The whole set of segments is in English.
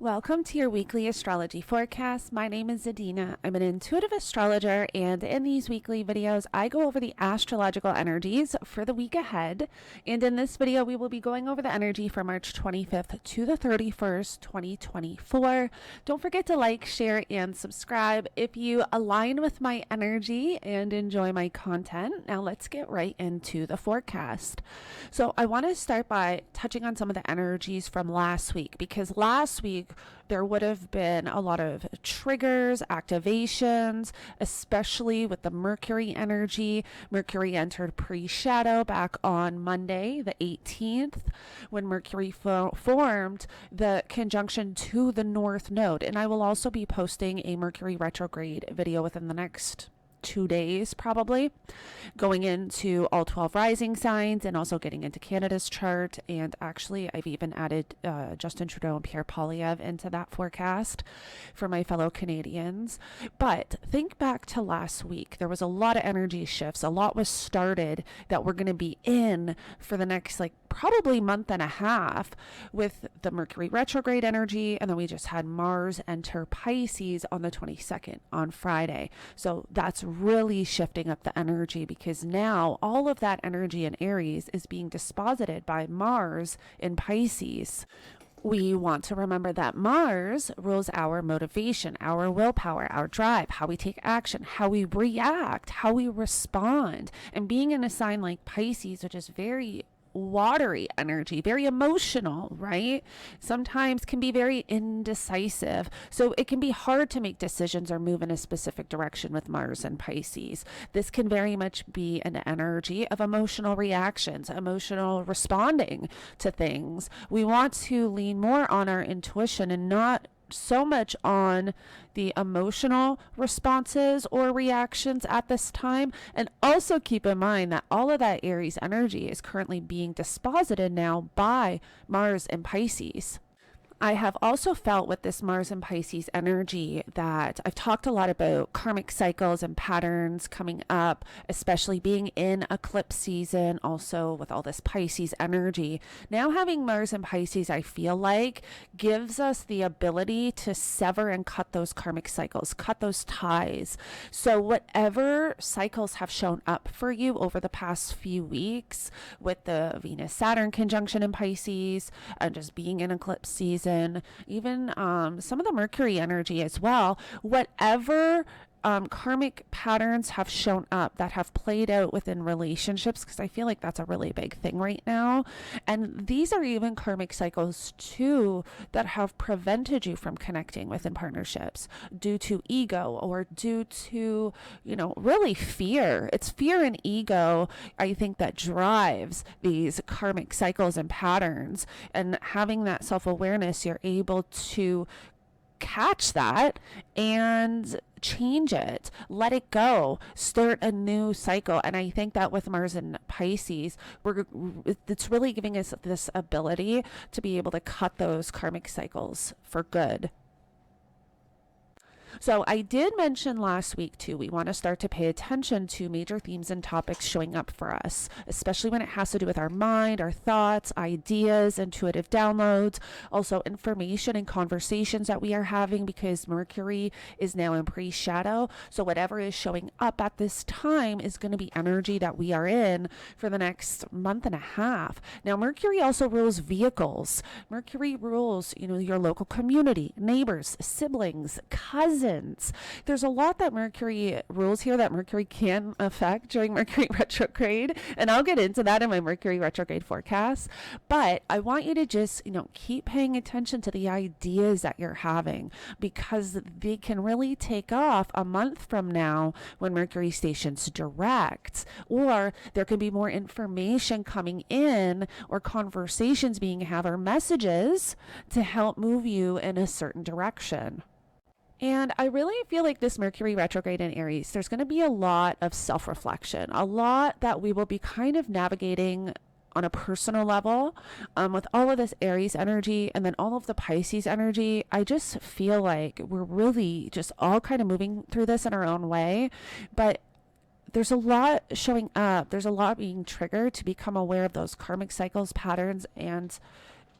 Welcome to your weekly astrology forecast. My name is Zadina. I'm an intuitive astrologer, and in these weekly videos, I go over the astrological energies for the week ahead. And in this video, we will be going over the energy for March 25th to the 31st, 2024. Don't forget to like, share, and subscribe if you align with my energy and enjoy my content. Now let's get right into the forecast. So I want to start by touching on some of the energies from last week, because last week there would have been a lot of triggers, activations, especially with the Mercury energy. Mercury entered pre-shadow back on Monday, the 18th, when Mercury formed the conjunction to the North Node. And I will also be posting a Mercury retrograde video within the next 2 days, probably, going into all 12 rising signs and also getting into Canada's chart. And actually, I've even added Justin Trudeau and Pierre Poilievre into that forecast for my fellow Canadians. But think back to last week. There was a lot of energy shifts. A lot was started that we're going to be in for the next, probably month and a half with the Mercury retrograde energy. And then we just had Mars enter Pisces on the 22nd on Friday. So that's really shifting up the energy, because now all of that energy in Aries is being disposited by Mars in Pisces. We want to remember that Mars rules our motivation, our willpower, our drive, how we take action, how we react, how we respond. And being in a sign like Pisces, which is very watery energy, very emotional, right? Sometimes can be very indecisive. So it can be hard to make decisions or move in a specific direction with Mars and Pisces. This can very much be an energy of emotional reactions, emotional responding to things. We want to lean more on our intuition and not so much on the emotional responses or reactions at this time. And also keep in mind that all of that Aries energy is currently being disposited now by Mars and Pisces. I have also felt with this Mars and Pisces energy that I've talked a lot about karmic cycles and patterns coming up, especially being in eclipse season, also with all this Pisces energy. Now having Mars and Pisces, I feel like, gives us the ability to sever and cut those karmic cycles, cut those ties. So whatever cycles have shown up for you over the past few weeks with the Venus-Saturn conjunction in Pisces and just being in eclipse season, even some of the Mercury energy as well, whatever karmic patterns have shown up that have played out within relationships, because I feel like that's a really big thing right now. And these are even karmic cycles too that have prevented you from connecting within partnerships due to ego or due to, really fear. It's fear and ego, I think, that drives these karmic cycles and patterns. And having that self-awareness, you're able to catch that and change it, let it go, start a new cycle. And I think that with Mars and Pisces, it's really giving us this ability to be able to cut those karmic cycles for good. So I did mention last week too, we want to start to pay attention to major themes and topics showing up for us, especially when it has to do with our mind, our thoughts, ideas, intuitive downloads, also information and conversations that we are having, because Mercury is now in pre-shadow. So whatever is showing up at this time is going to be energy that we are in for the next month and a half. Now, Mercury also rules vehicles. Mercury rules, your local community, neighbors, siblings, cousins. There's a lot that Mercury rules here that Mercury can affect during Mercury retrograde, and I'll get into that in my Mercury retrograde forecast. But I want you to just, keep paying attention to the ideas that you're having, because they can really take off a month from now when Mercury stations direct, or there can be more information coming in or conversations being had or messages to help move you in a certain direction. And I really feel like this Mercury retrograde in Aries, there's going to be a lot of self-reflection, a lot that we will be kind of navigating on a personal level with all of this Aries energy and then all of the Pisces energy. I just feel like we're really just all kind of moving through this in our own way. But there's a lot showing up. There's a lot being triggered to become aware of those karmic cycles, patterns, and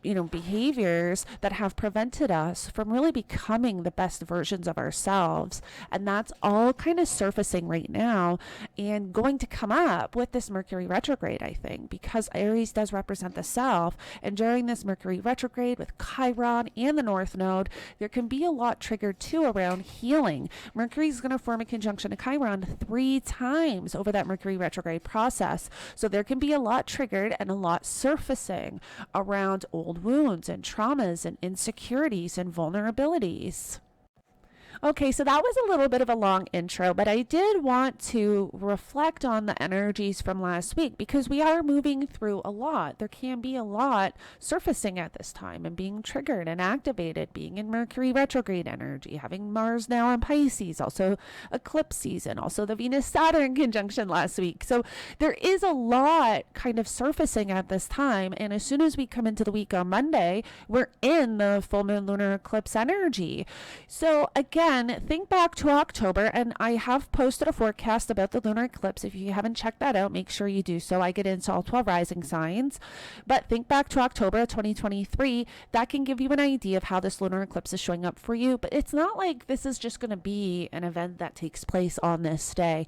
behaviors that have prevented us from really becoming the best versions of ourselves. And that's all kind of surfacing right now and going to come up with this Mercury retrograde, I think, because Aries does represent the self. And during this Mercury retrograde with Chiron and the North Node, there can be a lot triggered too around healing. Mercury is going to form a conjunction to Chiron 3 times over that Mercury retrograde process. So there can be a lot triggered and a lot surfacing around old wounds and traumas and insecurities and vulnerabilities. Okay, so that was a little bit of a long intro, but I did want to reflect on the energies from last week because we are moving through a lot. There can be a lot surfacing at this time and being triggered and activated, being in Mercury retrograde energy, having Mars now in Pisces, also eclipse season, also the Venus-Saturn conjunction last week. So there is a lot kind of surfacing at this time, and as soon as we come into the week on Monday, we're in the full moon lunar eclipse energy. So again, think back to October, and I have posted a forecast about the lunar eclipse. If you haven't checked that out, make sure you do so. I get into all 12 rising signs. But think back to October of 2023. That can give you an idea of how this lunar eclipse is showing up for you. But it's not like this is just going to be an event that takes place on this day.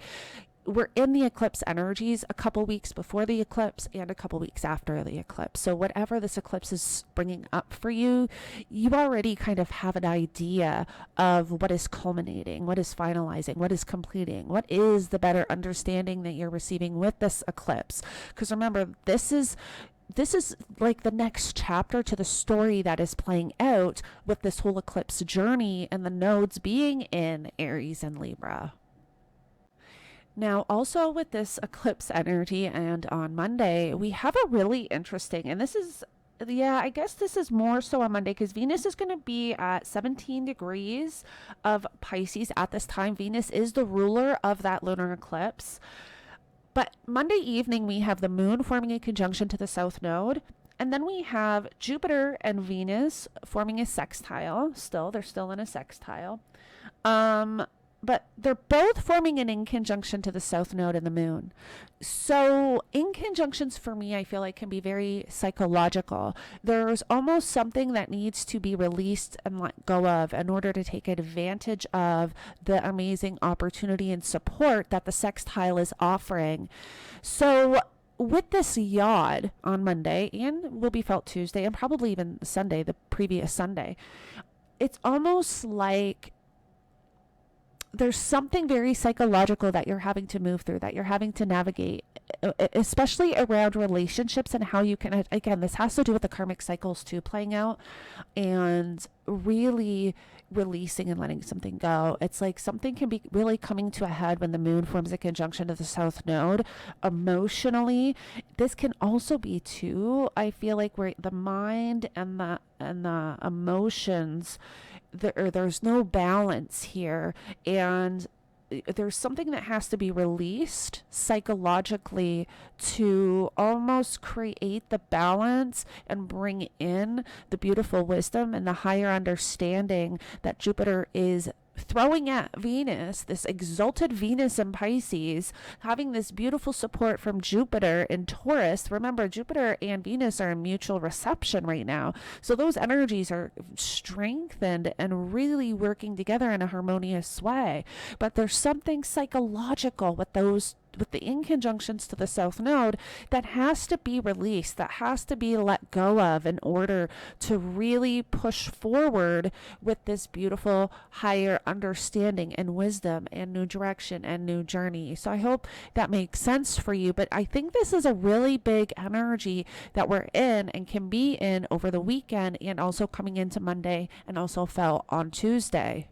We're in the eclipse energies a couple weeks before the eclipse and a couple weeks after the eclipse. So whatever this eclipse is bringing up for you, you already kind of have an idea of what is culminating, what is finalizing, what is completing, what is the better understanding that you're receiving with this eclipse. Because remember, this is like the next chapter to the story that is playing out with this whole eclipse journey and the nodes being in Aries and Libra. Now, also with this eclipse energy and on Monday, we have a really interesting, and this is, I guess this is more so on Monday because Venus is going to be at 17 degrees of Pisces at this time. Venus is the ruler of that lunar eclipse. But Monday evening, we have the moon forming a conjunction to the South Node. And then we have Jupiter and Venus forming a sextile. They're still in a sextile. But they're both forming an in conjunction to the South Node and the moon. So in conjunctions for me, I feel like can be very psychological. There's almost something that needs to be released and let go of in order to take advantage of the amazing opportunity and support that the sextile is offering. So with this yod on Monday, and will be felt Tuesday and probably even Sunday, the previous Sunday, it's almost like there's something very psychological that you're having to move through, that you're having to navigate, especially around relationships and how you can, again, this has to do with the karmic cycles too playing out and really releasing and letting something go. It's like something can be really coming to a head when the moon forms a conjunction to the South Node emotionally. This can also be too, I feel like, where the mind and the emotions, there's no balance here, and there's something that has to be released psychologically to almost create the balance and bring in the beautiful wisdom and the higher understanding that Jupiter is throwing at Venus, this exalted Venus in Pisces, having this beautiful support from Jupiter in Taurus. Remember, Jupiter and Venus are in mutual reception right now. So those energies are strengthened and really working together in a harmonious way. But there's something psychological with the inconjunctions to the South Node that has to be released, that has to be let go of in order to really push forward with this beautiful higher understanding and wisdom and new direction and new journey. So I hope that makes sense for you, but I think this is a really big energy that we're in and can be in over the weekend and also coming into Monday and also fell on Tuesday.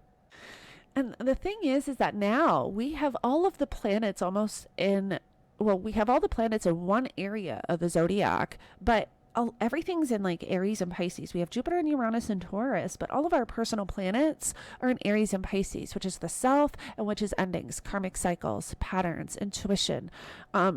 And the thing is that now we have all of the planets we have all the planets in one area of the zodiac, but everything's in like Aries and Pisces. We have Jupiter and Uranus and Taurus, but all of our personal planets are in Aries and Pisces, which is the self and which is endings, karmic cycles, patterns, intuition,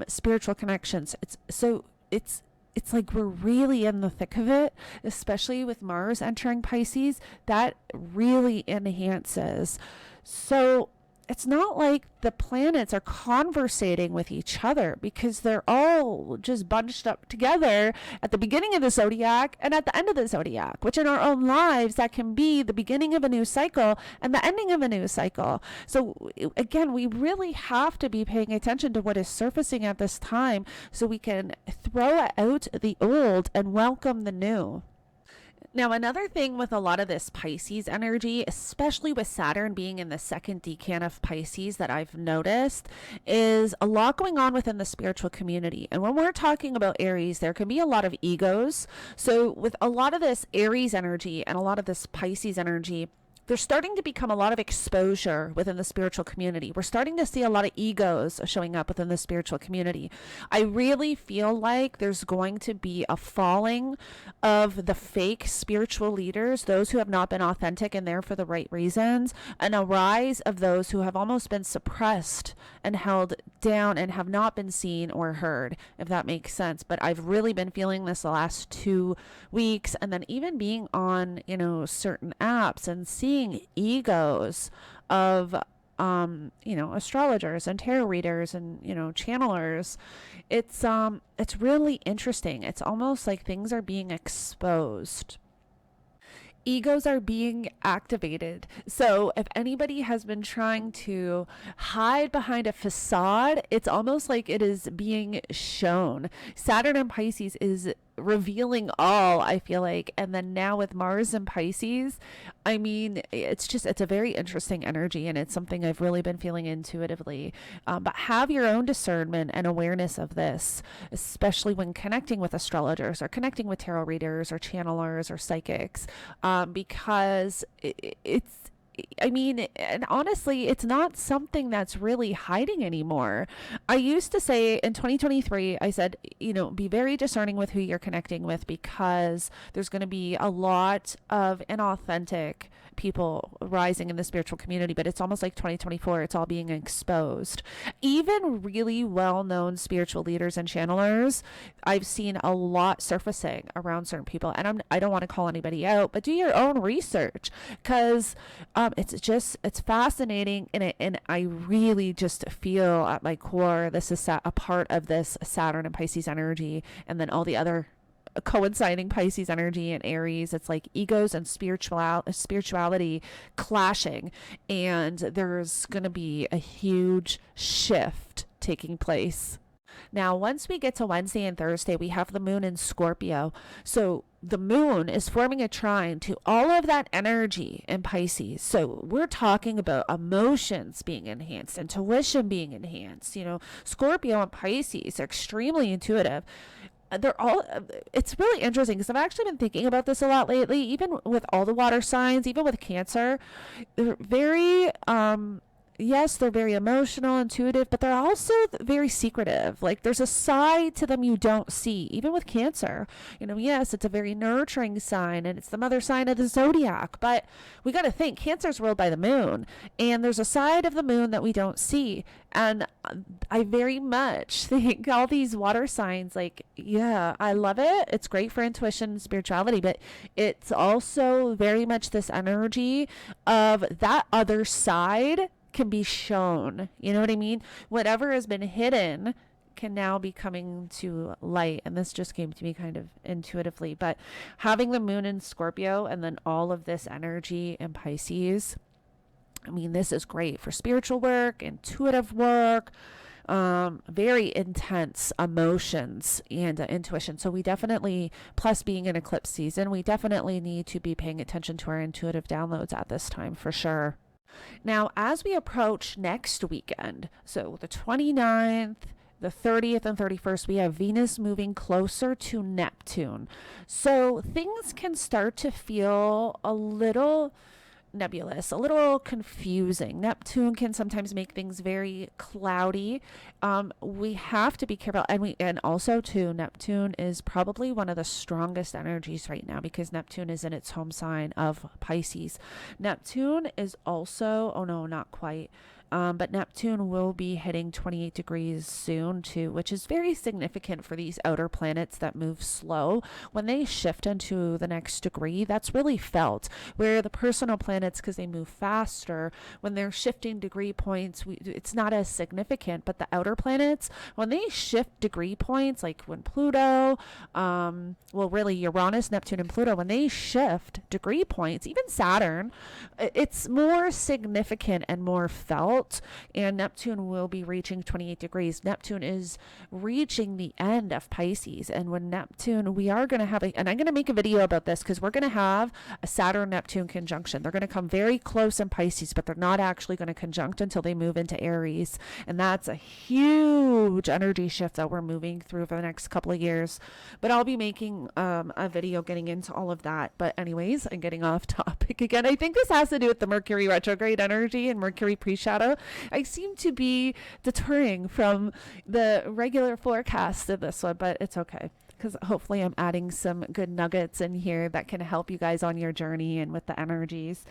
spiritual connections. It's like we're really in the thick of it, especially with Mars entering Pisces. That really enhances. So it's not like the planets are conversating with each other, because they're all just bunched up together at the beginning of the zodiac and at the end of the zodiac, which in our own lives, that can be the beginning of a new cycle and the ending of a new cycle. So again, we really have to be paying attention to what is surfacing at this time so we can throw out the old and welcome the new. Now, another thing with a lot of this Pisces energy, especially with Saturn being in the second decan of Pisces, that I've noticed is a lot going on within the spiritual community. And when we're talking about Aries, there can be a lot of egos. So with a lot of this Aries energy and a lot of this Pisces energy, there's starting to become a lot of exposure within the spiritual community. We're starting to see a lot of egos showing up within the spiritual community. I really feel like there's going to be a falling of the fake spiritual leaders, those who have not been authentic and there for the right reasons, and a rise of those who have almost been suppressed and held down and have not been seen or heard, if that makes sense. But I've really been feeling this the last 2 weeks, and then even being on, certain apps and seeing egos of astrologers and tarot readers and channelers. It's really interesting. It's almost like things are being exposed. Egos are being activated. So if anybody has been trying to hide behind a facade, it's almost like it is being shown. Saturn in Pisces is revealing all, I feel like. And then now with Mars in Pisces, I mean, it's a very interesting energy, and it's something I've really been feeling intuitively. But have your own discernment and awareness of this, especially when connecting with astrologers or connecting with tarot readers or channelers or psychics, because and honestly, it's not something that's really hiding anymore. I used to say in 2023, I said, be very discerning with who you're connecting with, because there's going to be a lot of inauthentic people rising in the spiritual community. But it's almost like 2024, it's all being exposed. Even really well-known spiritual leaders and channelers, I've seen a lot surfacing around certain people. And I don't want to call anybody out, but do your own research, because it's fascinating. And I really just feel at my core, this is a part of this Saturn and Pisces energy, and then all the other coinciding Pisces energy and Aries. It's like egos and spirituality clashing, and there's going to be a huge shift taking place. Now, once we get to Wednesday and Thursday, we have the moon in Scorpio. So the moon is forming a trine to all of that energy in Pisces. So we're talking about emotions being enhanced, intuition being enhanced. Scorpio and Pisces are extremely intuitive. It's really interesting, because I've actually been thinking about this a lot lately, even with all the water signs, even with Cancer. They're very, yes, they're very emotional, intuitive, but they're also very secretive. Like, there's a side to them you don't see, even with Cancer. Yes, it's a very nurturing sign, and it's the mother sign of the zodiac, but we got to think Cancer's ruled by the moon, and there's a side of the moon that we don't see. And I very much think all these water signs, like, yeah, I love it. It's great for intuition and spirituality, but it's also very much this energy of that other side can be shown. You know what I mean? Whatever has been hidden can now be coming to light. And this just came to me kind of intuitively. But having the moon in Scorpio and then all of this energy in Pisces, this is great for spiritual work, intuitive work, very intense emotions and intuition. So we definitely, plus being in eclipse season, we definitely need to be paying attention to our intuitive downloads at this time for sure. Now, as we approach next weekend, so the 29th, the 30th and 31st, we have Venus moving closer to Neptune. So things can start to feel a little nebulous, a little confusing. Neptune can sometimes make things very cloudy. We have to be careful, and also too, Neptune is probably one of the strongest energies right now, because Neptune is in its home sign of Pisces. Neptune is also, oh no, not quite. But Neptune will be hitting 28 degrees soon too, which is very significant for these outer planets that move slow. When they shift into the next degree, that's really felt. Where the personal planets, because they move faster, when they're shifting degree points, it's not as significant. But the outer planets, when they shift degree points, like when Pluto, well, really Uranus, Neptune, and Pluto, when they shift degree points, even Saturn, it's more significant and more felt. And Neptune will be reaching 28 degrees. Neptune is reaching the end of Pisces. And when Neptune, we are going to have and I'm going to make a video about this because we're going to have a Saturn-Neptune conjunction. They're going to come very close in Pisces, but they're not actually going to conjunct until they move into Aries. And that's a huge energy shift that we're moving through for the next couple of years. But I'll be making a video getting into all of that. But anyways, I'm getting off topic again. I think this has to do with the Mercury retrograde energy and Mercury pre-shadow. I seem to be deterring from the regular forecast of this one, but it's okay, because hopefully I'm adding some good nuggets in here that can help you guys on your journey and with the energies.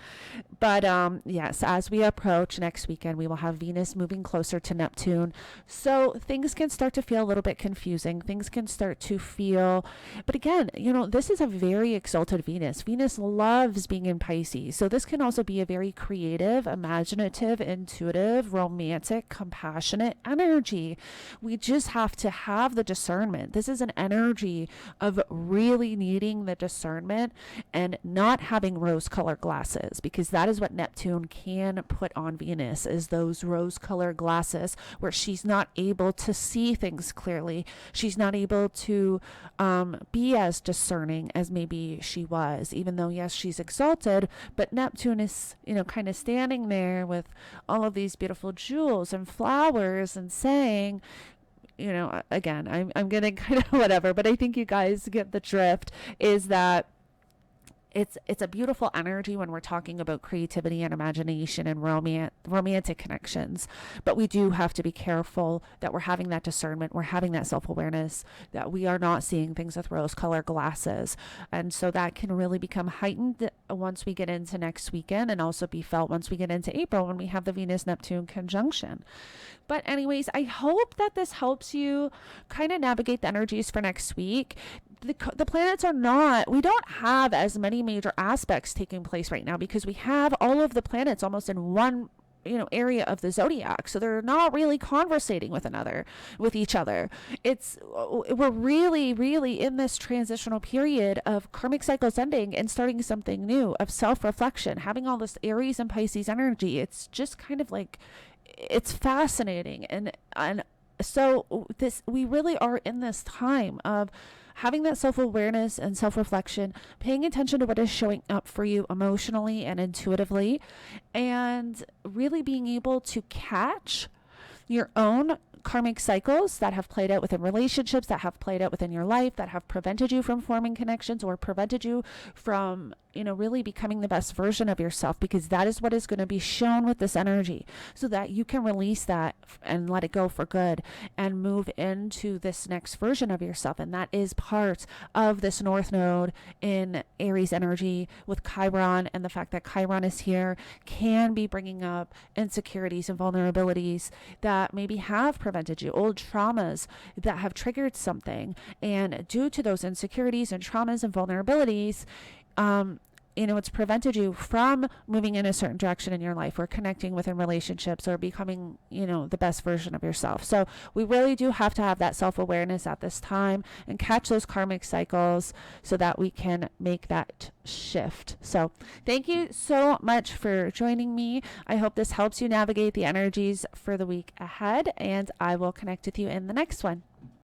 But yes, as we approach next weekend, we will have Venus moving closer to Neptune. So things can start to feel a little bit confusing. Things can start to feel, but again, this is a very exalted Venus. Venus loves being in Pisces. So this can also be a very creative, imaginative, intuitive, romantic, compassionate energy. We just have to have the discernment. This is an energy of really needing the discernment and not having rose-colored glasses, because that is what Neptune can put on Venus, is those rose-colored glasses where she's not able to see things clearly. She's not able to be as discerning as maybe she was, even though, yes, she's exalted, but Neptune is, kind of standing there with all of these beautiful jewels and flowers and saying, again, I'm getting kind of whatever, but I think you guys get the drift, is that it's a beautiful energy when we're talking about creativity and imagination and romantic connections. But we do have to be careful that we're having that discernment, we're having that self-awareness, that we are not seeing things with rose-colored glasses. And so that can really become heightened once we get into next weekend, and also be felt once we get into April when we have the Venus-Neptune conjunction. But anyways, I hope that this helps you kind of navigate the energies for next week. The planets we don't have as many major aspects taking place right now, because we have all of the planets almost in one area of the zodiac, so they're not really conversating with each other. We're really in this transitional period of karmic cycles ending and starting something new, of self-reflection, having all this Aries and Pisces energy. It's just kind of like, it's fascinating, and so we really are in this time of having that self-awareness and self-reflection, paying attention to what is showing up for you emotionally and intuitively, and really being able to catch your own karmic cycles that have played out within relationships, that have played out within your life, that have prevented you from forming connections or prevented you from really becoming the best version of yourself, because that is what is going to be shown with this energy, so that you can release that and let it go for good and move into this next version of yourself. And that is part of this North Node in Aries energy with Chiron, and the fact that Chiron is here can be bringing up insecurities and vulnerabilities that maybe have prevented you, old traumas that have triggered something, and due to those insecurities and traumas and vulnerabilities, it's prevented you from moving in a certain direction in your life, or connecting within relationships, or becoming, the best version of yourself. So we really do have to have that self-awareness at this time and catch those karmic cycles so that we can make that shift. So thank you so much for joining me. I hope this helps you navigate the energies for the week ahead, and I will connect with you in the next one.